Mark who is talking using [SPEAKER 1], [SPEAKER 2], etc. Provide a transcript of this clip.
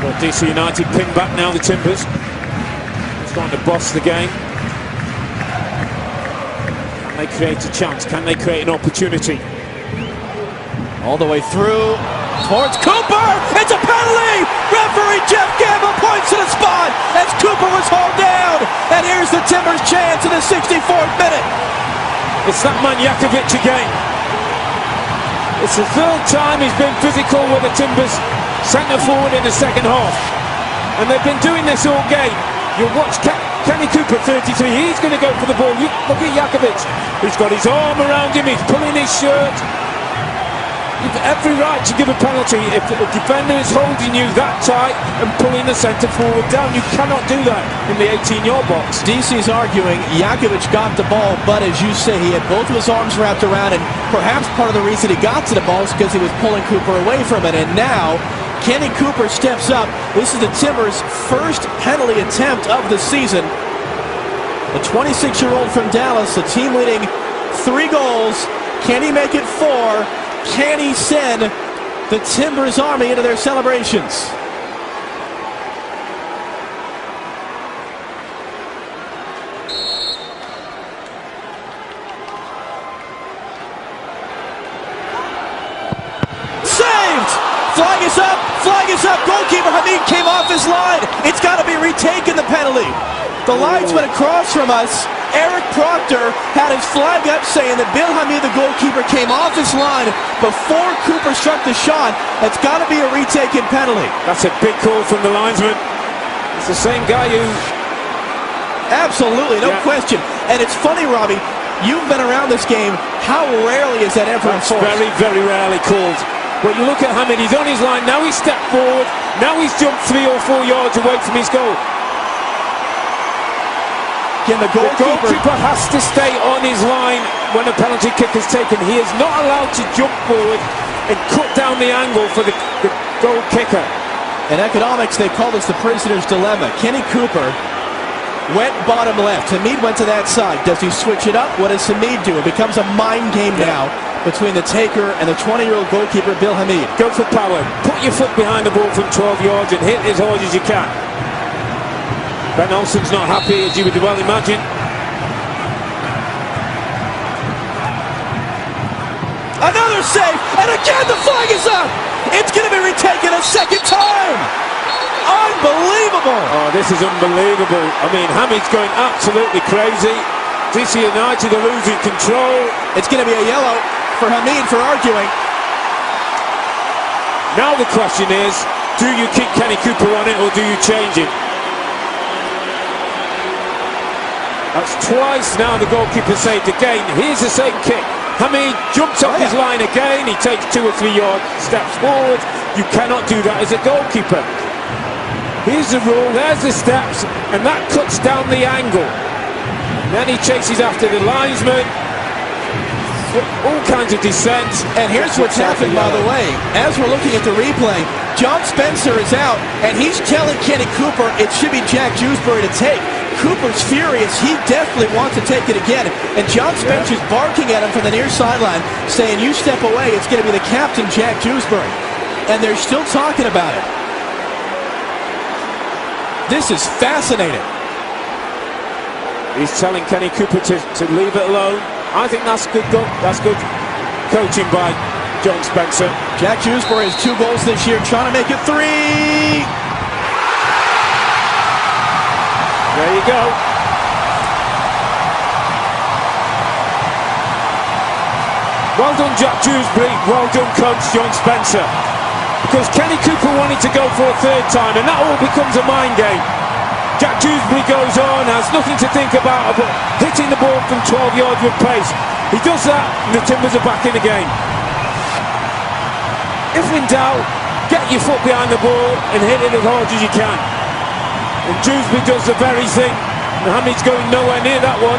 [SPEAKER 1] Well, DC United pin back now, the Timbers. Starting to boss the game. Can they create a chance? Can they create an opportunity?
[SPEAKER 2] All the way through towards Cooper. It's a penalty. Referee Jeff Gamble points to the spot as Cooper was hauled down. And here's the Timbers' chance in the 64th minute.
[SPEAKER 1] It's that man Jakovic again. It's the third time he's been physical with the Timbers centre forward in the second half. And they've been doing this all game. You'll watch Kenny Cooper, 33, he's going to go for the ball. Look at Jakovic. He's got his arm around him, he's pulling his shirt. You've every right to give a penalty if the defender is holding you that tight and pulling the centre forward down. You cannot do that in the 18-yard box.
[SPEAKER 2] DC's arguing Jakovic got the ball, but as you say, he had both of his arms wrapped around, and perhaps part of the reason he got to the ball is because he was pulling Cooper away from it. And now Kenny Cooper steps up. This is the Timbers' first penalty attempt of the season. The 26-year-old from Dallas, the team leading 3 goals. Can he make it 4? Can he send the Timbers Army into their celebrations? Saved! Flag is up! Flag is up! Goalkeeper Hamid came off his line. It's got to be retaken, the penalty. The lines went across from us. Eric Proctor had his flag up saying that Bill Hamid, the goalkeeper, came off his line before Cooper struck the shot. That's got to be a retaken penalty.
[SPEAKER 1] That's a big call from the linesman. It's the same guy who...
[SPEAKER 2] Absolutely, no question. And it's funny, Robbie, you've been around this game. How rarely is that ever enforced?
[SPEAKER 1] Very, very rarely called. But you look at Hamid, he's on his line. Now he's stepped forward. Now he's jumped 3 or 4 yards away from his goal.
[SPEAKER 2] Again, the
[SPEAKER 1] goalkeeper has to stay on his line when a penalty kick is taken. He is not allowed to jump forward and cut down the angle for the goal kicker.
[SPEAKER 2] In economics, they call this the prisoner's dilemma. Kenny Cooper went bottom left. Hamid went to that side. Does he switch it up? What does Hamid do? It becomes a mind game now between the taker and the 20-year-old goalkeeper, Bill Hamid.
[SPEAKER 1] Go for power. Put your foot behind the ball from 12 yards and hit as hard as you can. Ben Olsen's not happy, as you would well imagine.
[SPEAKER 2] Another save, and again the flag is up! It's going to be retaken a second time! Unbelievable!
[SPEAKER 1] Oh, this is unbelievable. I mean, Hamid's going absolutely crazy. DC United are losing control.
[SPEAKER 2] It's going to be a yellow for Hamid for arguing.
[SPEAKER 1] Now the question is, do you keep Kenny Cooper on it or do you change him? That's twice now the goalkeeper saved again. Here's the same kick. Hamid jumps off his line again. He takes 2 or 3 yard steps forward. You cannot do that as a goalkeeper. Here's the rule. There's the steps. And that cuts down the angle. And then he chases after the linesman. All kinds of descent.
[SPEAKER 2] And here's what's happened, by the way. As we're looking at the replay, John Spencer is out. And he's telling Kenny Cooper it should be Jack Dewsbury to take. Cooper's furious. He definitely wants to take it again. And John Spencer's barking at him from the near sideline, saying, you step away, it's going to be the captain, Jack Dewsbury. And they're still talking about it. This is fascinating.
[SPEAKER 1] He's telling Kenny Cooper to leave it alone. I think that's good. That's good coaching by John Spencer.
[SPEAKER 2] Jack Dewsbury has 2 goals this year, trying to make it 3.
[SPEAKER 1] There you go. Well done, Jack Dewsbury. Well done, coach John Spencer. Because Kenny Cooper wanted to go for a 3rd time, and that all becomes a mind game. Jack Dewsbury goes on, has nothing to think about but hitting the ball from 12 yards with pace. He does that, and the Timbers are back in the game. If in doubt, get your foot behind the ball and hit it as hard as you can. And Dewsbury does the very thing. Hamid's going nowhere near that one.